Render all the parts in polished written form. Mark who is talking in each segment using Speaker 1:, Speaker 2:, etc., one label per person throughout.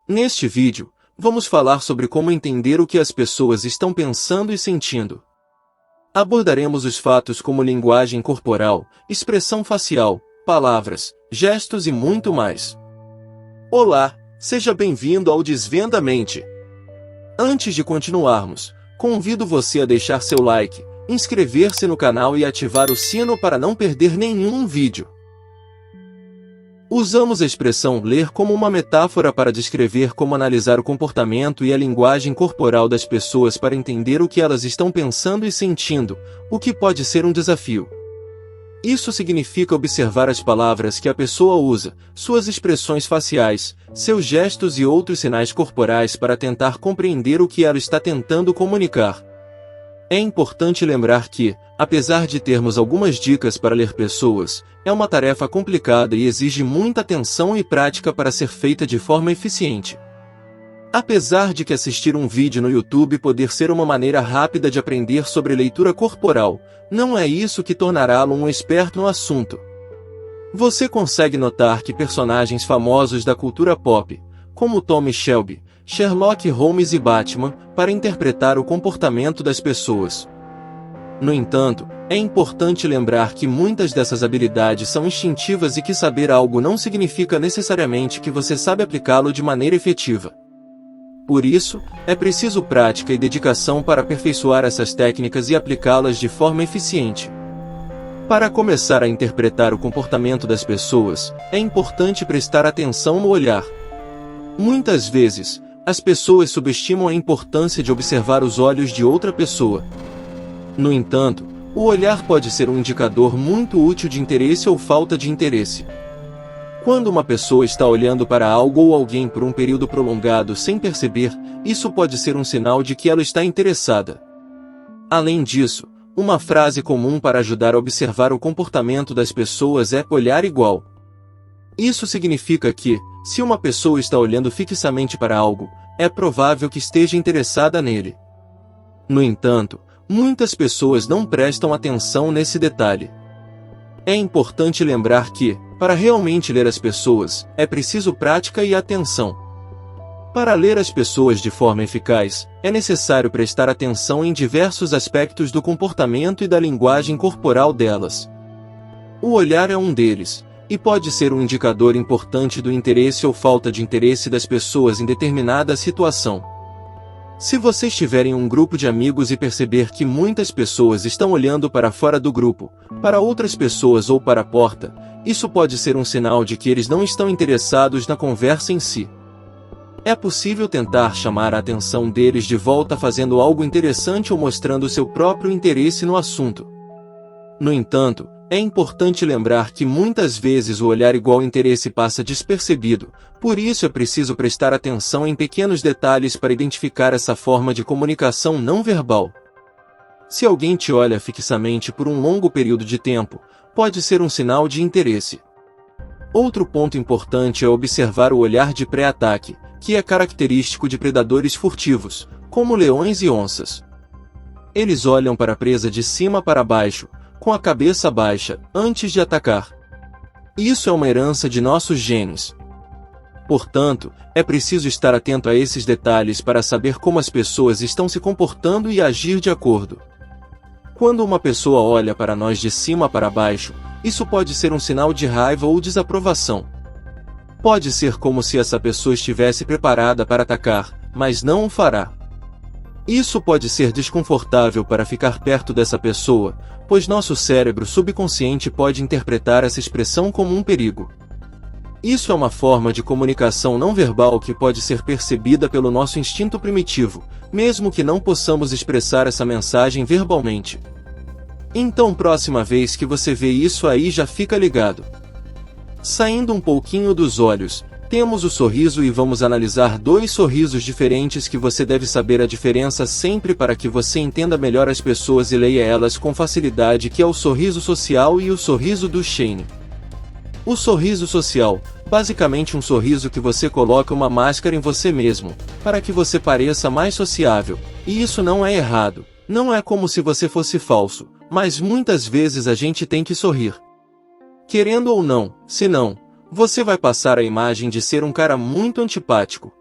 Speaker 1: Neste vídeo, vamos falar sobre como entender o que as pessoas estão pensando e sentindo. Abordaremos os fatos como linguagem corporal, expressão facial, palavras, gestos e muito mais. Olá, seja bem-vindo ao Desvenda a Mente. Antes de continuarmos, convido você a deixar seu like, inscrever-se no canal e ativar o sino para não perder nenhum vídeo. Usamos a expressão ler como uma metáfora para descrever como analisar o comportamento e a linguagem corporal das pessoas para entender o que elas estão pensando e sentindo, o que pode ser um desafio. Isso significa observar as palavras que a pessoa usa, suas expressões faciais, seus gestos e outros sinais corporais para tentar compreender o que ela está tentando comunicar. É importante lembrar que, apesar de termos algumas dicas para ler pessoas, é uma tarefa complicada e exige muita atenção e prática para ser feita de forma eficiente. Apesar de que assistir um vídeo no YouTube poder ser uma maneira rápida de aprender sobre leitura corporal, não é isso que tornará-lo um experto no assunto. Você consegue notar que personagens famosos da cultura pop, como Tom e Shelby, Sherlock Holmes e Batman, para interpretar o comportamento das pessoas. No entanto, é importante lembrar que muitas dessas habilidades são instintivas e que saber algo não significa necessariamente que você sabe aplicá-lo de maneira efetiva. Por isso, é preciso prática e dedicação para aperfeiçoar essas técnicas e aplicá-las de forma eficiente. Para começar a interpretar o comportamento das pessoas, é importante prestar atenção no olhar. Muitas vezes, as pessoas subestimam a importância de observar os olhos de outra pessoa. No entanto, o olhar pode ser um indicador muito útil de interesse ou falta de interesse. Quando uma pessoa está olhando para algo ou alguém por um período prolongado sem perceber, isso pode ser um sinal de que ela está interessada. Além disso, uma frase comum para ajudar a observar o comportamento das pessoas é olhar igual. Isso significa que, se uma pessoa está olhando fixamente para algo, é provável que esteja interessada nele. No entanto, muitas pessoas não prestam atenção nesse detalhe. É importante lembrar que, para realmente ler as pessoas, é preciso prática e atenção. Para ler as pessoas de forma eficaz, é necessário prestar atenção em diversos aspectos do comportamento e da linguagem corporal delas. O olhar é um deles, e pode ser um indicador importante do interesse ou falta de interesse das pessoas em determinada situação. Se você estiver em um grupo de amigos e perceber que muitas pessoas estão olhando para fora do grupo, para outras pessoas ou para a porta, isso pode ser um sinal de que eles não estão interessados na conversa em si. É possível tentar chamar a atenção deles de volta fazendo algo interessante ou mostrando seu próprio interesse no assunto. No entanto, é importante lembrar que muitas vezes o olhar igual interesse passa despercebido, por isso é preciso prestar atenção em pequenos detalhes para identificar essa forma de comunicação não verbal. Se alguém te olha fixamente por um longo período de tempo, pode ser um sinal de interesse. Outro ponto importante é observar o olhar de pré-ataque, que é característico de predadores furtivos, como leões e onças. Eles olham para a presa de cima para baixo, com a cabeça baixa, antes de atacar. Isso é uma herança de nossos genes. Portanto, é preciso estar atento a esses detalhes para saber como as pessoas estão se comportando e agir de acordo. Quando uma pessoa olha para nós de cima para baixo, isso pode ser um sinal de raiva ou desaprovação. Pode ser como se essa pessoa estivesse preparada para atacar, mas não o fará. Isso pode ser desconfortável para ficar perto dessa pessoa, pois nosso cérebro subconsciente pode interpretar essa expressão como um perigo. Isso é uma forma de comunicação não verbal que pode ser percebida pelo nosso instinto primitivo, mesmo que não possamos expressar essa mensagem verbalmente. Então, próxima vez que você vê isso aí, já fica ligado. Saindo um pouquinho dos olhos, temos o sorriso e vamos analisar dois sorrisos diferentes que você deve saber a diferença sempre para que você entenda melhor as pessoas e leia elas com facilidade, que é o sorriso social e o sorriso do Shane. O sorriso social, basicamente um sorriso que você coloca uma máscara em você mesmo, para que você pareça mais sociável, e isso não é errado, não é como se você fosse falso, mas muitas vezes a gente tem que sorrir. Querendo ou não, senão, você vai passar a imagem de ser um cara muito antipático.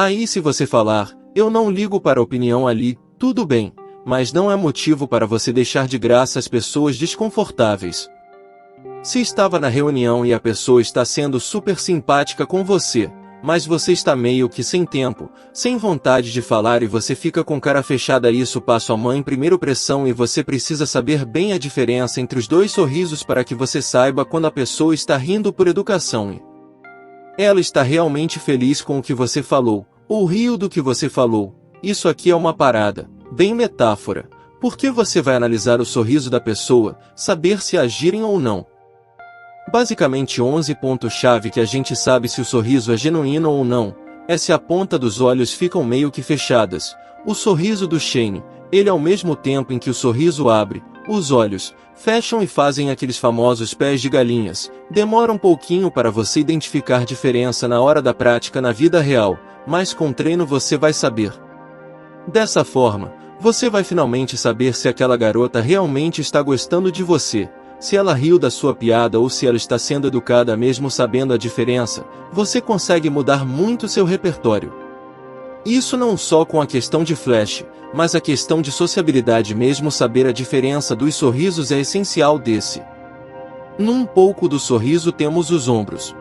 Speaker 1: Aí se você falar, eu não ligo para a opinião ali, tudo bem, mas não é motivo para você deixar de graça as pessoas desconfortáveis. Se estava na reunião e a pessoa está sendo super simpática com você, mas você está meio que sem tempo, sem vontade de falar e você fica com cara fechada, isso passa a mão em primeira pressão e você precisa saber bem a diferença entre os dois sorrisos para que você saiba quando a pessoa está rindo por educação e ela está realmente feliz com o que você falou, ou riu do que você falou. Isso aqui é uma parada, bem metáfora, porque você vai analisar o sorriso da pessoa, saber se agirem ou não. Basicamente 11 pontos-chave que a gente sabe se o sorriso é genuíno ou não, é se a ponta dos olhos ficam meio que fechadas. O sorriso do Shane, ele ao mesmo tempo em que o sorriso abre, os olhos fecham e fazem aqueles famosos pés de galinhas. Demora um pouquinho para você identificar diferença na hora da prática na vida real, mas com treino você vai saber. Dessa forma, você vai finalmente saber se aquela garota realmente está gostando de você, se ela riu da sua piada ou se ela está sendo educada mesmo sabendo a diferença. Você consegue mudar muito seu repertório. Isso não só com a questão de flash, mas a questão de sociabilidade mesmo. Saber a diferença dos sorrisos é essencial desse. Num pouco do sorriso temos os ombros.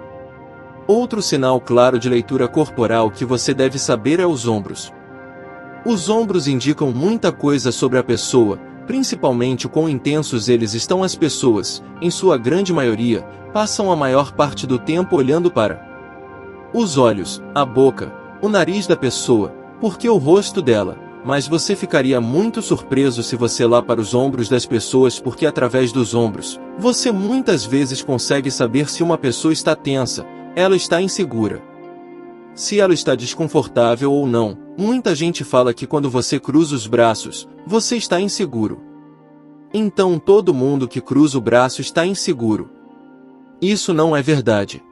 Speaker 1: Outro sinal claro de leitura corporal que você deve saber é os ombros. Os ombros indicam muita coisa sobre a pessoa, principalmente o quão intensos eles estão. As pessoas, em sua grande maioria, passam a maior parte do tempo olhando para os olhos, a boca, o nariz da pessoa, porque o rosto dela, mas você ficaria muito surpreso se você lá para os ombros das pessoas, porque através dos ombros, você muitas vezes consegue saber se uma pessoa está tensa, ela está insegura, se ela está desconfortável ou não. Muita gente fala que quando você cruza os braços, você está inseguro. Então todo mundo que cruza o braço está inseguro. Isso não é verdade.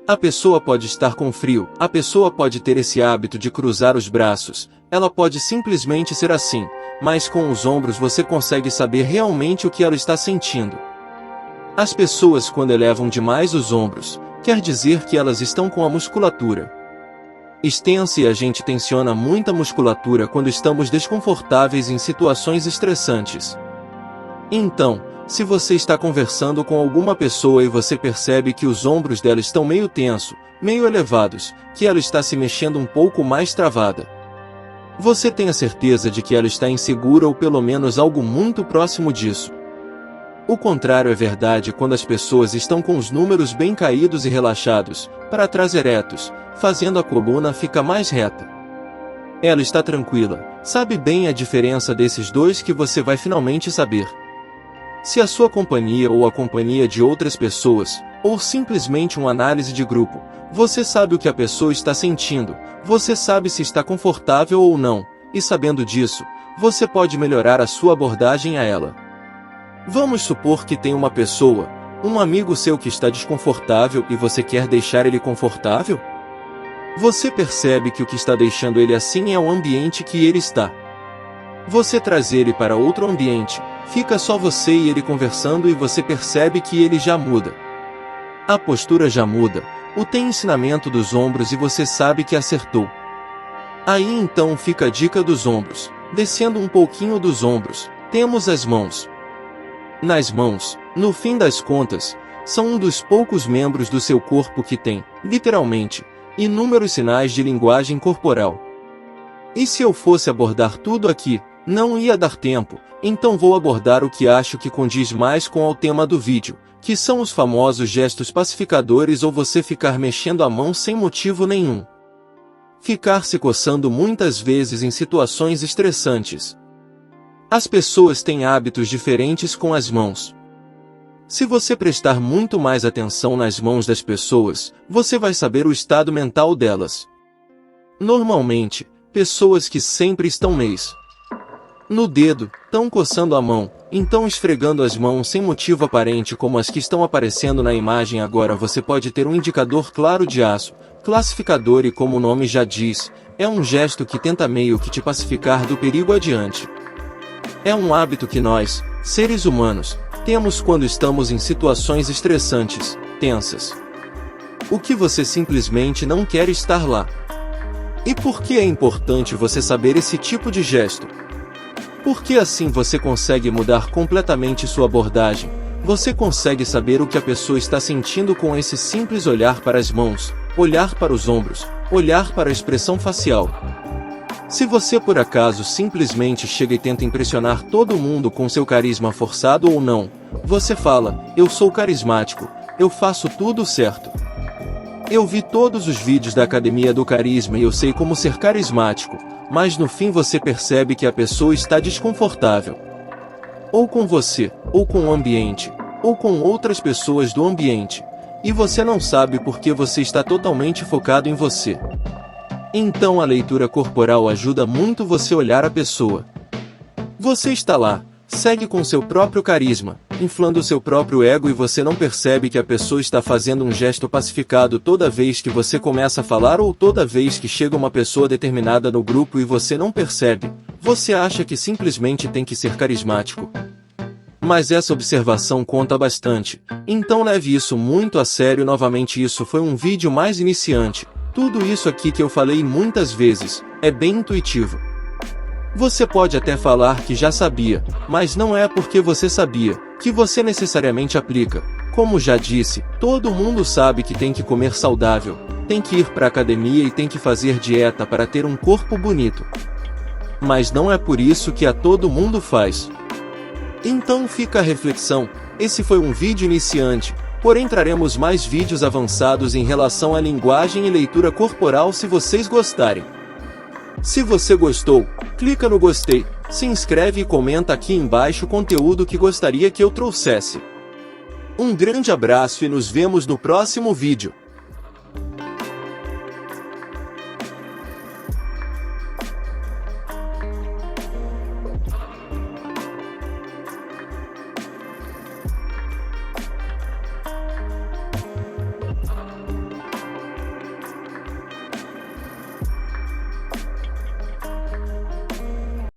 Speaker 1: A pessoa pode estar com frio, a pessoa pode ter esse hábito de cruzar os braços, ela pode simplesmente ser assim, mas com os ombros você consegue saber realmente o que ela está sentindo. As pessoas quando elevam demais os ombros, quer dizer que elas estão com a musculatura extensa e a gente tensiona muita musculatura quando estamos desconfortáveis em situações estressantes. Então, se você está conversando com alguma pessoa e você percebe que os ombros dela estão meio tenso, meio elevados, que ela está se mexendo um pouco mais travada, você tem a certeza de que ela está insegura ou pelo menos algo muito próximo disso. O contrário é verdade quando as pessoas estão com os números bem caídos e relaxados, para trás eretos, fazendo a coluna ficar mais reta. Ela está tranquila, sabe bem a diferença desses dois que você vai finalmente saber. Se a sua companhia ou a companhia de outras pessoas, ou simplesmente uma análise de grupo, você sabe o que a pessoa está sentindo, você sabe se está confortável ou não, e sabendo disso, você pode melhorar a sua abordagem a ela. Vamos supor que tem uma pessoa, um amigo seu que está desconfortável e você quer deixar ele confortável? Você percebe que o que está deixando ele assim é o ambiente que ele está. Você traz ele para outro ambiente, fica só você e ele conversando e você percebe que ele já muda. A postura já muda, o tem ensinamento dos ombros e você sabe que acertou. Aí então fica a dica dos ombros. Descendo um pouquinho dos ombros, temos as mãos. Nas mãos, no fim das contas, são um dos poucos membros do seu corpo que tem, literalmente, inúmeros sinais de linguagem corporal. E se eu fosse abordar tudo aqui, não ia dar tempo, então vou abordar o que acho que condiz mais com o tema do vídeo, que são os famosos gestos pacificadores ou você ficar mexendo a mão sem motivo nenhum. Ficar se coçando muitas vezes em situações estressantes. As pessoas têm hábitos diferentes com as mãos. Se você prestar muito mais atenção nas mãos das pessoas, você vai saber o estado mental delas. Normalmente, pessoas que sempre estão no dedo, estão coçando a mão, então esfregando as mãos sem motivo aparente como as que estão aparecendo na imagem agora. Você pode ter um indicador claro de aço, classificador e como o nome já diz, é um gesto que tenta meio que te pacificar do perigo adiante. É um hábito que nós, seres humanos, temos quando estamos em situações estressantes, tensas. O que você simplesmente não quer estar lá. E por que é importante você saber esse tipo de gesto? Porque assim você consegue mudar completamente sua abordagem. Você consegue saber o que a pessoa está sentindo com esse simples olhar para as mãos, olhar para os ombros, olhar para a expressão facial. Se você por acaso simplesmente chega e tenta impressionar todo mundo com seu carisma forçado ou não, você fala, eu sou carismático, eu faço tudo certo. Eu vi todos os vídeos da Academia do Carisma e eu sei como ser carismático, mas no fim você percebe que a pessoa está desconfortável. Ou com você, ou com o ambiente, ou com outras pessoas do ambiente, e você não sabe porque você está totalmente focado em você. Então a leitura corporal ajuda muito você olhar a pessoa. Você está lá, segue com seu próprio carisma, inflando seu próprio ego e você não percebe que a pessoa está fazendo um gesto pacificado toda vez que você começa a falar ou toda vez que chega uma pessoa determinada no grupo e você não percebe. Você acha que simplesmente tem que ser carismático. Mas essa observação conta bastante, então leve isso muito a sério. Novamente, isso foi um vídeo mais iniciante. Tudo isso aqui que eu falei muitas vezes, é bem intuitivo. Você pode até falar que já sabia, mas não é porque você sabia, que você necessariamente aplica. Como já disse, todo mundo sabe que tem que comer saudável, tem que ir para a academia e tem que fazer dieta para ter um corpo bonito. Mas não é por isso que a todo mundo faz. Então fica a reflexão, esse foi um vídeo iniciante, porém traremos mais vídeos avançados em relação à linguagem e leitura corporal se vocês gostarem. Se você gostou, clica no gostei, se inscreve e comenta aqui embaixo o conteúdo que gostaria que eu trouxesse. Um grande abraço e nos vemos no próximo vídeo.